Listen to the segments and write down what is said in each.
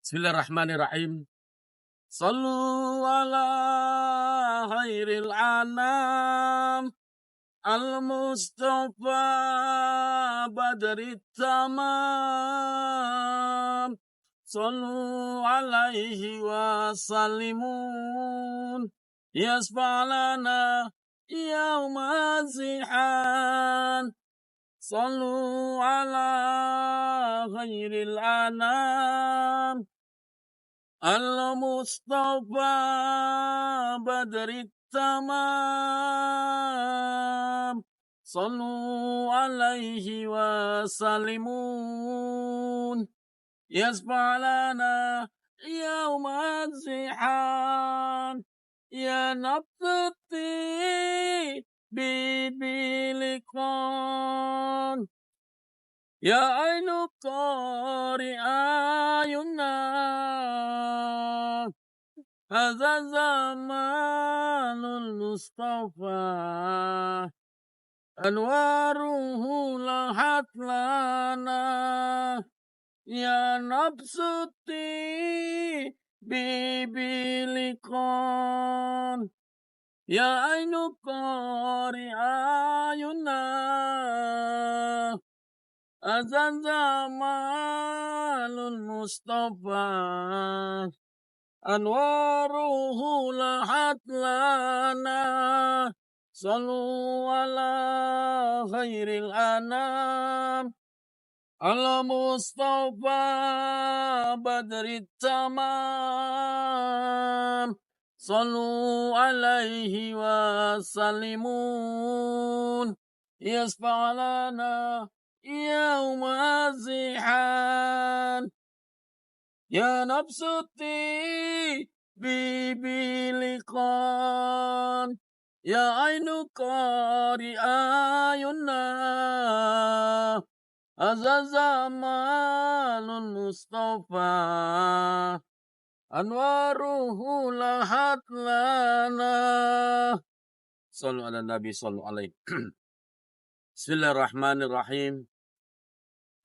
Bismillahirrahmanirrahim. Sallu ala khairil anam al-mustafa badrit tamam. Sallu alaihi wa sallimun yasfa'lana yawma zihan. Sallu ala khairil anam al-mustafa badrit tamam. Sallu alaihi wa sallimun yasfa'lana yawma zihan. Ya nafsi bibilikon ya ainu qari ayunna hadza zamanul mustafa anwaruhu lahat lana ya nafsuti bibilikon ya ainu qari ayunna azan zamanul mustafa anwaruhu lahat lana. Sallu ala khairil anam al-mustafa badrit tamam. Sallu alaihi wa sallimun yasfa'lana yawma zihan. Ya nafsuti bibilikon ya ainu qari ayunna azazamanun mustafa anwaruhu lahat lana. Sallu ala nabi sallu alaihi. Bismillahirrahmanirrahim.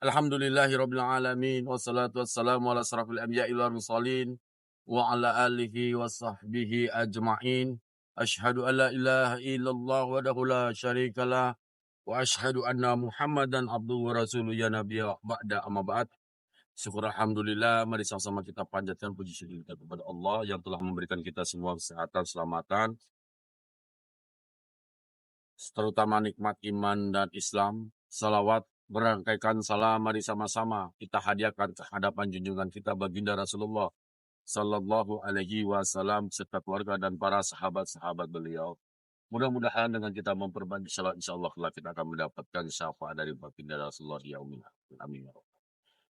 Alhamdulillahirabbil alamin wassalatu wassalamu ala asrafil anbiya'i wal mursalin wa ala alihi wa sahbihi ajma'in. Asyhadu an la ilaha illallah wahdahu la syarikalah wa asyhadu anna Muhammadan abduhu wa rasuluhu ya nabiyya ba'da amma ba'd. Syukur alhamdulillah, mari sama-sama kita panjatkan puji syukur kita kepada Allah yang telah memberikan kita semua kesehatan, keselamatan, terutama nikmat iman dan Islam. Salawat berangkaikan salam, mari sama-sama kita hadiahkan ke hadapan junjungan kita baginda Rasulullah sallallahu alaihi wasallam serta keluarga dan para sahabat-sahabat beliau. Mudah-mudahan dengan kita memperbanyak salat, insyaallah kita akan mendapatkan syafaat dari baginda Rasulullah yaumil akhir. Amin.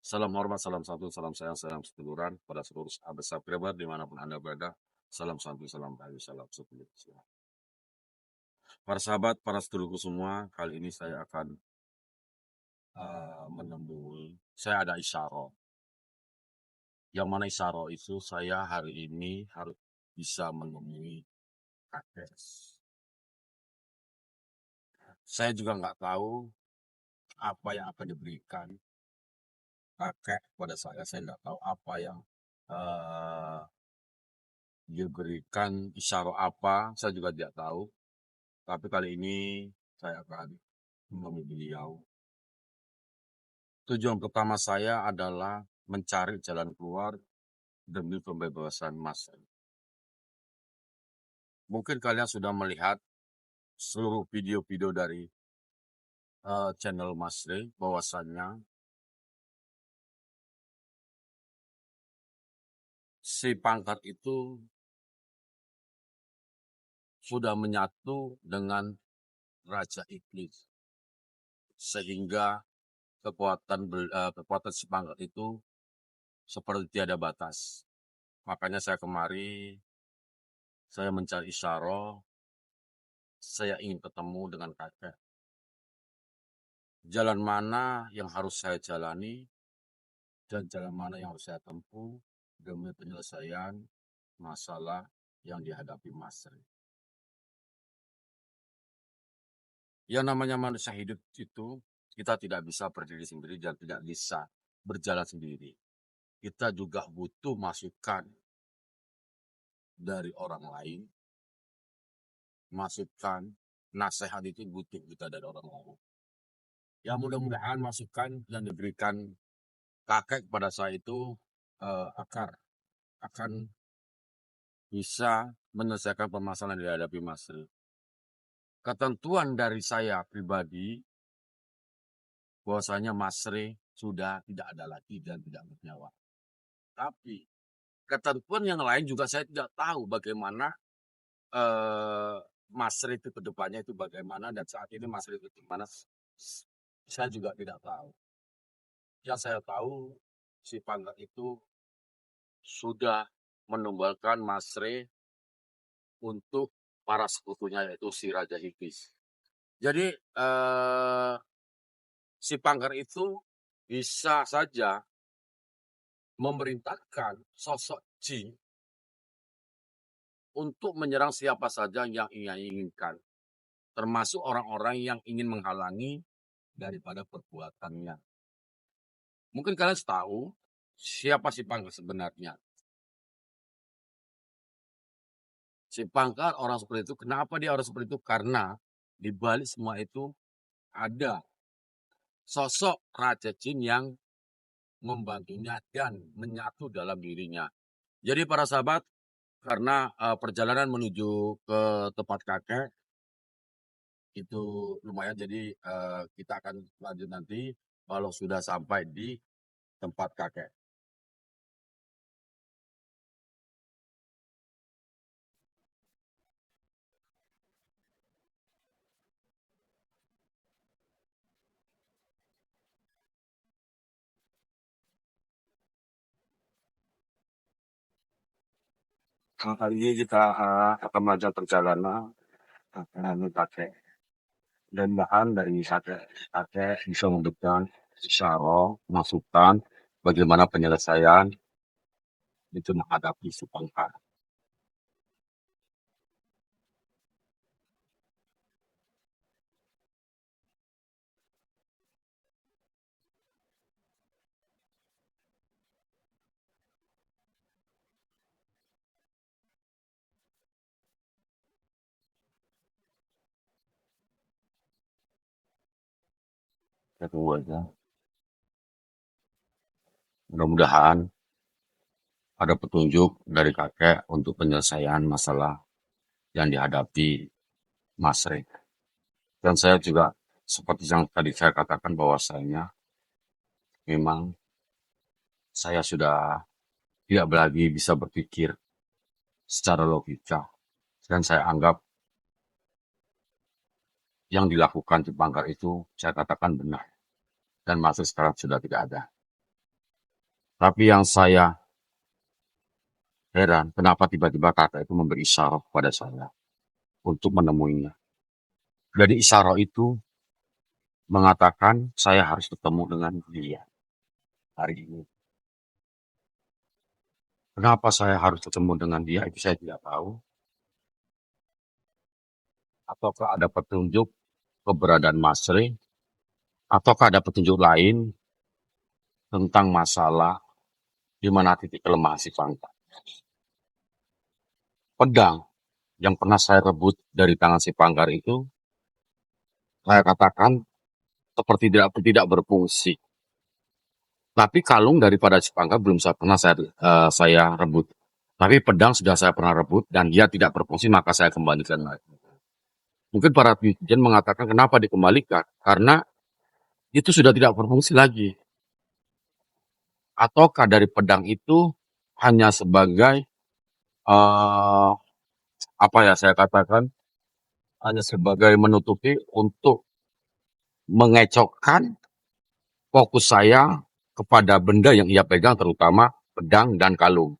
Salam hormat, salam santun, salam sayang, salam seduluran pada seluruh sahabat sahabat dimanapun Anda berada. Salam santun, salam bahagia, salam sejahtera. Para sahabat, para sedulurku semua, kali ini saya akan menemui, saya ada isyarah. Yang mana isyarah itu saya hari ini harus bisa menemui kakek. Saya juga nggak tahu apa yang akan diberikan kakek kepada saya. Saya nggak tahu apa yang diberikan isyarah apa, saya juga tidak tahu. Tapi kali ini saya akan menemui beliau. Tujuan pertama saya adalah mencari jalan keluar demi pembebasan Mas. Mungkin kalian sudah melihat seluruh video-video dari channel Mas Rey, bahwasannya si pangkat itu sudah menyatu dengan Raja Iblis, sehingga kekuatan si pangkat itu seperti tiada batas. Makanya saya kemari, saya mencari isyarah, saya ingin ketemu dengan kakek. Jalan mana yang harus saya jalani dan jalan mana yang harus saya tempuh demi penyelesaian masalah yang dihadapi Mas Rey. Yang namanya manusia hidup itu, kita tidak bisa berdiri sendiri dan tidak bisa berjalan sendiri. kita juga butuh masukan dari orang lain. Masukan, nasihat itu butuh kita dari orang lain. Ya mudah-mudahan masukan yang diberikan kakek kepada saya itu akan bisa menyelesaikan permasalahan yang dihadapi Mas Ri. Ketentuan dari saya pribadi, bahwasanya Mas Ri sudah tidak ada lagi dan tidak bernyawa. Tapi ketentuan yang lain juga saya tidak tahu bagaimana Mas Ri itu ke depannya itu bagaimana, dan saat ini Mas Ri itu gimana, saya juga tidak tahu. Yang saya tahu, si Pangkat itu sudah menumbalkan Mas Ri untuk para sekutunya, yaitu si Raja Hibis. Jadi si Pangkar itu bisa saja memerintahkan sosok jin untuk menyerang siapa saja yang ia inginkan, termasuk orang-orang yang ingin menghalangi daripada perbuatannya. Mungkin kalian tahu siapa si Pangkar sebenarnya. Si Pangkar orang seperti itu, kenapa dia orang seperti itu? Karena di balik semua itu ada sosok Raja Jin yang membantunya dan menyatu dalam dirinya. Jadi para sahabat, karena perjalanan menuju ke tempat kakek itu lumayan, jadi kita akan lanjut nanti kalau sudah sampai di tempat kakek. Kali ini kita akan melanjutkan perjalanan ke kakek. Dan bahan dari kakek bisa memberikan isyarat, masukan bagaimana penyelesaian itu menghadapi si Pangkar. Kita tunggu aja. Mudah-mudahan ada petunjuk dari kakek untuk penyelesaian masalah yang dihadapi Mas Rey. Dan saya juga seperti yang tadi saya katakan, bahwasanya memang saya sudah tidak lagi bisa berpikir secara logika. Dan saya anggap yang dilakukan di Bangkar itu saya katakan benar. Dan Mas Rey sekarang sudah tidak ada. Tapi yang saya heran, kenapa tiba-tiba kakek itu memberi isyarat kepada saya untuk menemuinya. Jadi isyarat itu mengatakan saya harus ketemu dengan dia hari ini. Kenapa saya harus ketemu dengan dia itu saya tidak tahu. Ataukah ada petunjuk keberadaan Mas Rey, ataukah ada petunjuk lain tentang masalah di mana titik kelemahan si Pangkat. Pedang yang pernah saya rebut dari tangan si Pangkar itu, saya katakan seperti tidak berfungsi. Tapi kalung daripada si Pangkar belum pernah saya rebut. Tapi pedang sudah saya pernah rebut dan dia tidak berfungsi, maka saya kembalikan lagi. Mungkin para netizen mengatakan kenapa dikembalikan? Karena itu sudah tidak berfungsi lagi. Ataukah dari pedang itu hanya sebagai apa ya saya katakan, hanya sebagai menutupi untuk mengecokkan fokus saya kepada benda yang ia pegang, terutama pedang dan kalung.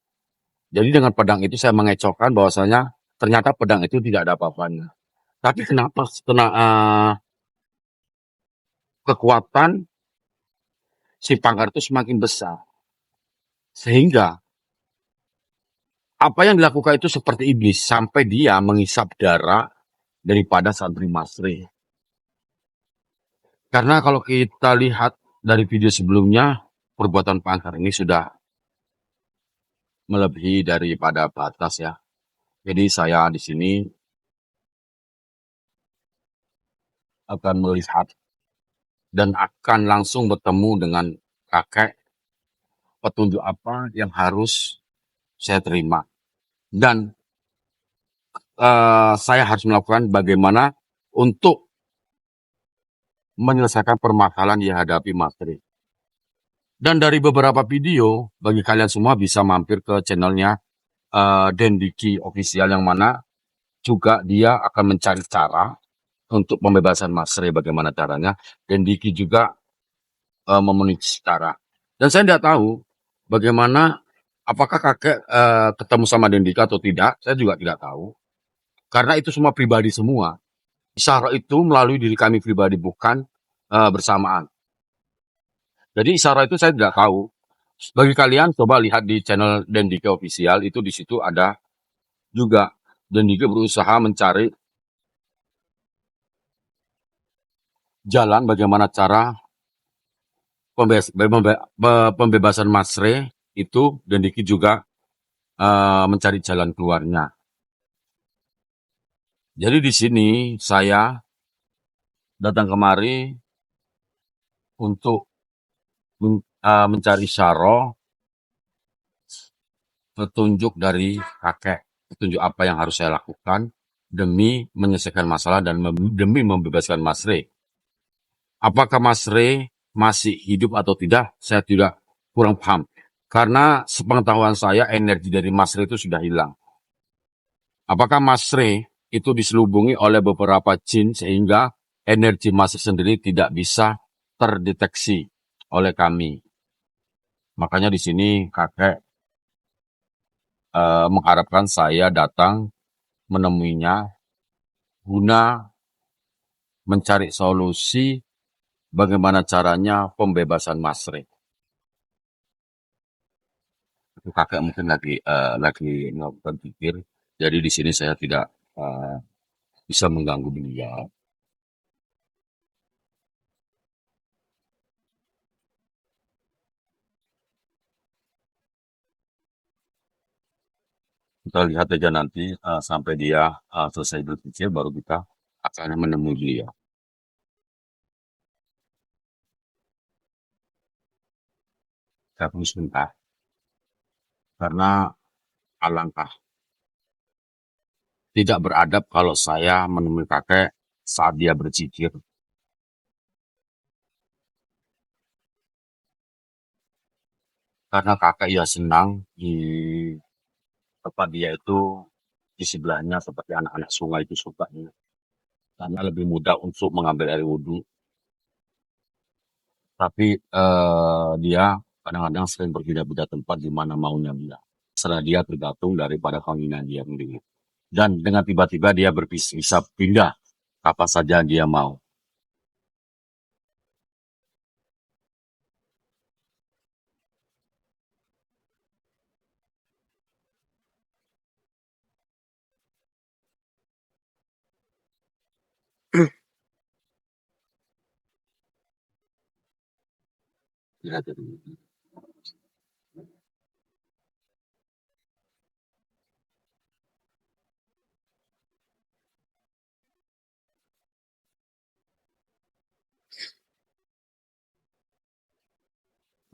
Jadi dengan pedang itu saya mengecokkan bahwasanya ternyata pedang itu tidak ada apa-apanya. Tapi kenapa setelah kekuatan si Pangkar itu semakin besar, sehingga apa yang dilakukan itu seperti iblis, sampai dia menghisap darah daripada santri Mas Rey. Karena kalau kita lihat dari video sebelumnya, perbuatan Pangkar ini sudah melebihi daripada batas ya. Jadi saya di sini akan melihat dan akan langsung bertemu dengan kakek petunjuk apa yang harus saya terima. Dan saya harus melakukan bagaimana untuk menyelesaikan permasalahan yang dihadapi Mas Tri. Dan dari beberapa video, bagi kalian semua bisa mampir ke channelnya Dendiki Official yang mana juga dia akan mencari cara untuk pembebasan Mas Ray bagaimana caranya. Dendiki juga memenuhi cara. Dan saya tidak tahu bagaimana apakah kakek ketemu sama Dendiki atau tidak. Saya juga tidak tahu. Karena itu semua pribadi semua. Isyarat itu melalui diri kami pribadi bukan bersamaan. Jadi isyarat itu saya tidak tahu. Bagi kalian coba lihat di channel Dendiki Official itu di situ ada juga Dendiki berusaha mencari jalan bagaimana cara pembebasan Mas Ray itu dan Diki juga mencari jalan keluarnya. Jadi di sini saya datang kemari untuk mencari syaro petunjuk dari kakek, petunjuk apa yang harus saya lakukan demi menyelesaikan masalah dan demi membebaskan Mas Ray. Apakah Mas Ray masih hidup atau tidak? Saya tidak kurang paham. Karena sepengetahuan saya energi dari Mas Ray itu sudah hilang. Apakah Mas Ray itu diselubungi oleh beberapa jin sehingga energi Mas Ray sendiri tidak bisa terdeteksi oleh kami. Makanya di sini kakek mengharapkan saya datang menemuinya guna mencari solusi bagaimana caranya pembebasan Mas Ray. Itu kakek mungkin lagi melakukan pikir. Jadi di sini saya tidak bisa mengganggu beliau. Kita lihat aja nanti sampai dia selesai berpikir baru kita akan menemui beliau. Saya tunggu sebentar karena alangkah tidak beradab kalau saya menemui kakek saat dia berzikir. Karena kakek ya senang di tempat dia itu di sebelahnya seperti anak-anak sungai itu sukanya. Karena lebih mudah untuk mengambil air wudhu. Tapi dia kadang-kadang sering berpindah-pindah tempat di mana maunya dia. Serah dia tergantung daripada keinginan dia sendiri. Dan dengan tiba-tiba dia bisa pindah kapan saja dia mau. Ya, jadi,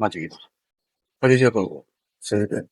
macam itu. Pada siapa kok? Saya kan.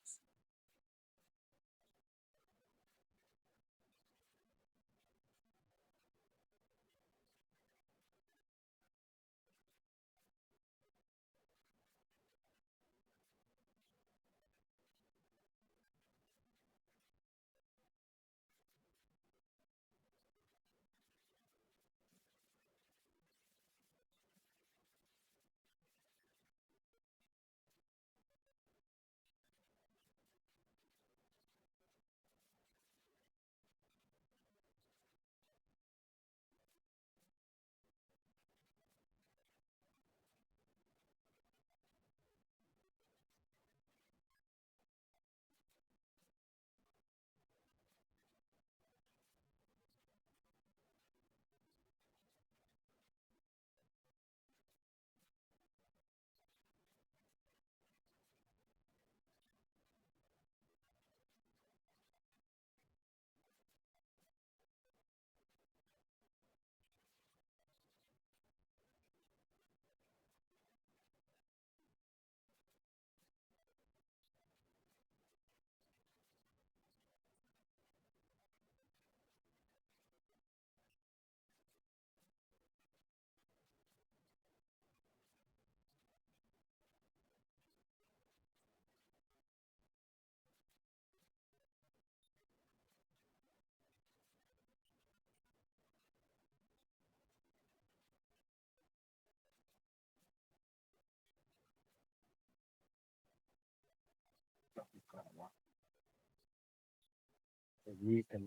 Jadi kan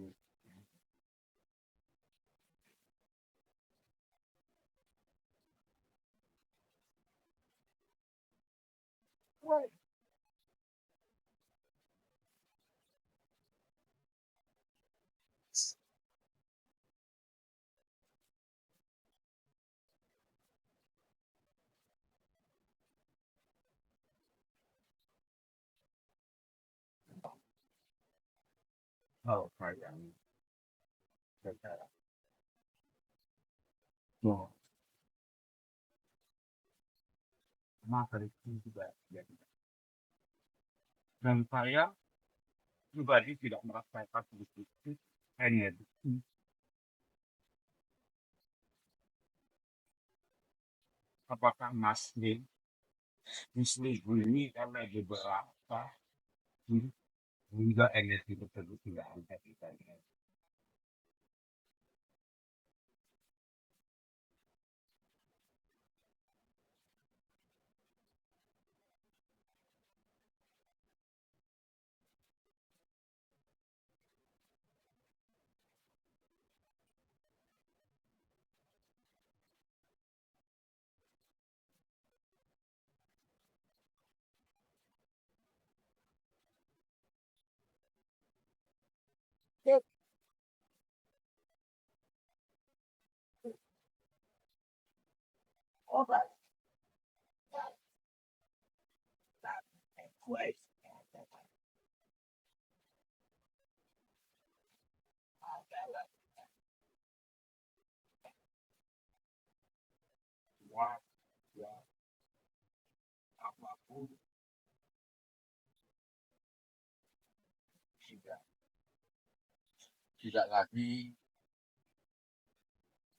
hal yang berbeda. No, maka itu juga jadi. Dan saya pribadi tidak merasakan sedikit hanya itu. Apakah Muslim ini karena beberapa hingga energi tersebut tidak ada di sana. Wah, ya, apapun tidak tidak lagi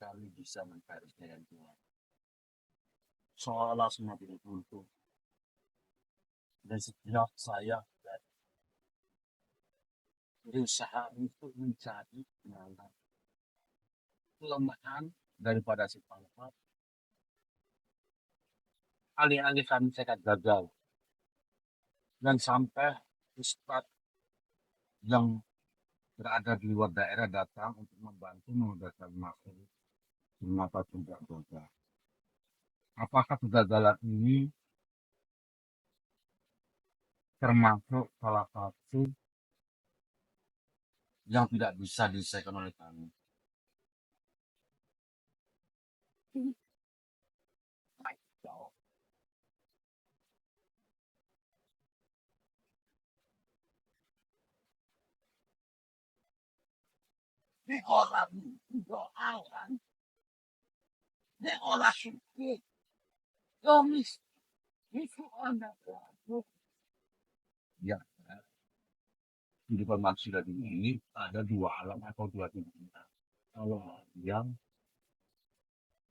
kami bisa mencari jalan keluar. Seolah semakin runtuh dan setiap saya berusaha untuk mencari kelemahan daripada si pangkat. Alih-alih kami saya gagal dan sampai ustadz yang berada di luar daerah datang untuk membantu mengudarkan masuk mengapa tidak gagal. Apakah kegagalan ini termasuk salah satu yang tidak bisa diselesaikan oleh kami? Di orang doakan, di orang suci, komis, itu anak. Ya, kehidupan manusia di ini ada dua alam atau dua dunia. Kalau yang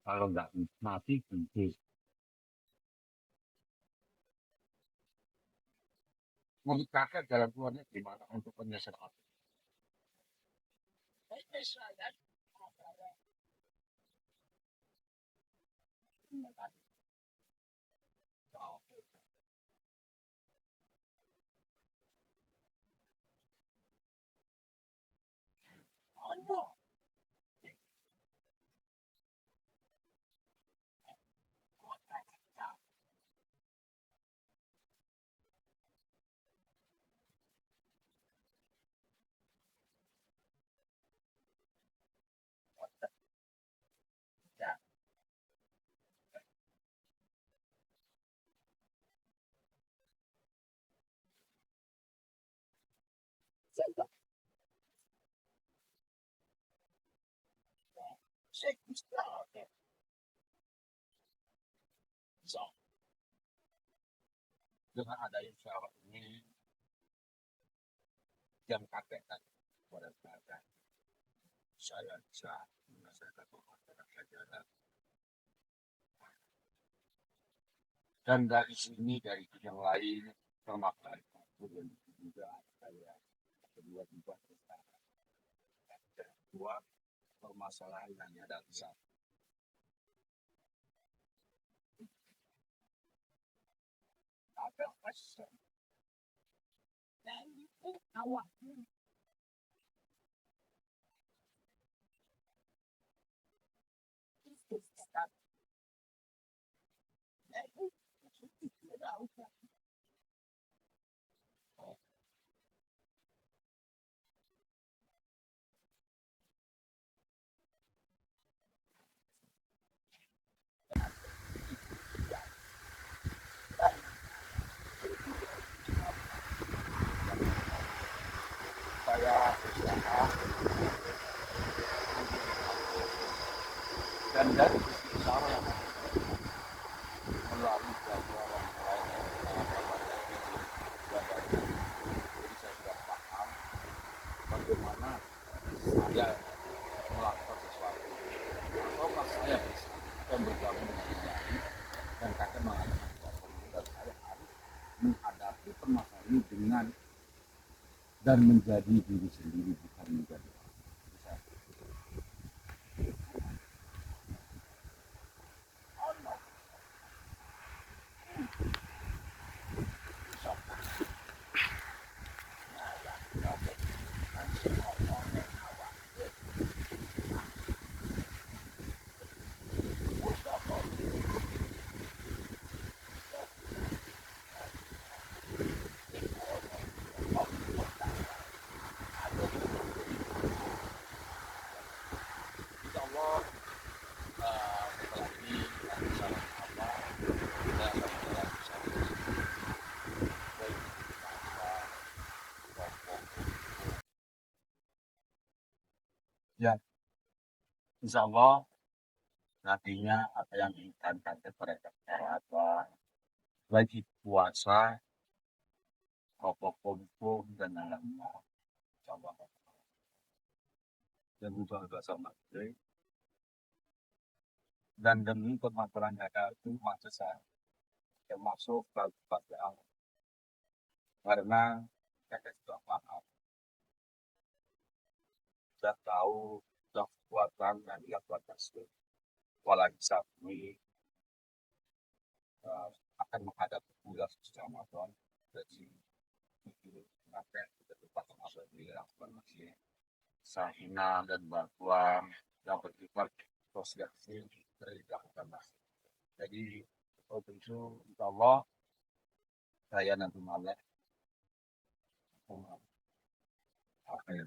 kalau nggak mati tentu menikahkan jalan keluarnya gimana untuk penyelesaian. Dengan adanya syarat ini yang katakan kepada saya bisa menyelesaikan masalah pelajaran. Dan dari sini dari yang lain termakan juga saya kedua juga dua permasalahan yang ada di sana. Saya usaha dan dari usaha yang melalui pelajaran jadi saya sudah paham bagaimana saya melakukan sesuatu ataukah saya bisa dan bergabung dengan yang lain dan kakek mengatakan bahwa dan saya harus menghadapi permasalahan ini dengan dan menjadi diri sendiri bukan menjadi orang. Bisa. Insya Allah setelah ini salam Allah kita akan menjalankan baik ya, insya Allah nantinya apa yang diinginkan kepada apa baik itu puasa, rokok kumpul dan lain-lain. Insya Allah dan juga agak sama dan demi kemakmuran negara itu maksud saya termasuk pada Allah karena kita sudah paham sudah tahu sudah kekuatan dan dilakukan tersebut walau saat ini akan menghadapi bulan suci Ramadan jadi akan kita tempat Ramadan dilakukan masih sahina dan bantuan yang bersifat sosialisasi dari dilakukan masih jadi untuk itu insya Allah saya nanti malam apa ya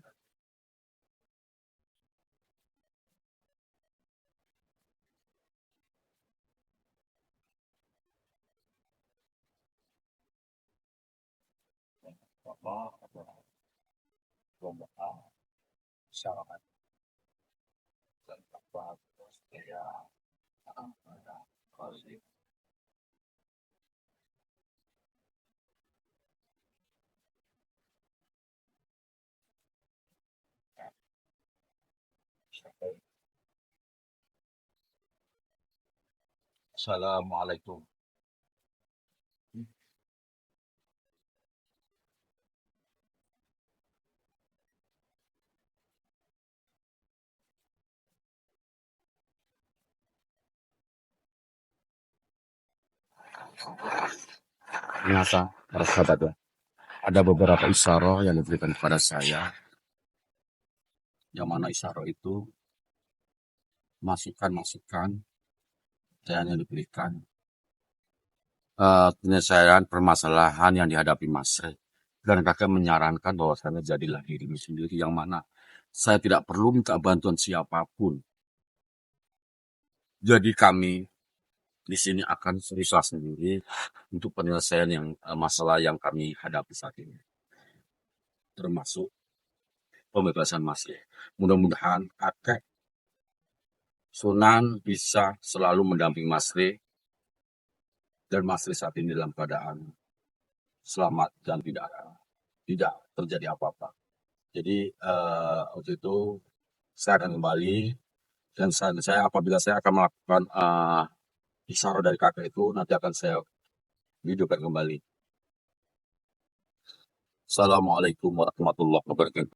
Allah berdoa syarat dan takwa saya kasih Assalamualaikum. Ternyata para sahabat ya, ada beberapa isyarah yang diberikan kepada saya, yang mana isyarah itu masukan-masukan yang diberikan penyelesaian permasalahan yang dihadapi Mas Rey. Dan kakek menyarankan bahwa saya jadilah diri sendiri yang mana saya tidak perlu minta bantuan siapapun. Jadi kami di sini akan berusaha sendiri untuk penyelesaian yang masalah yang kami hadapi saat ini, termasuk pembebasan Mas Rey. Mudah-mudahan kakek Sunan bisa selalu mendampingi Mas Rey dan Mas Rey saat ini dalam keadaan selamat dan tidak terjadi apa-apa. Jadi waktu itu saya akan kembali dan saya apabila saya akan melakukan isyarat dari kakek itu nanti akan saya videokan kembali. Assalamualaikum warahmatullahi wabarakatuh.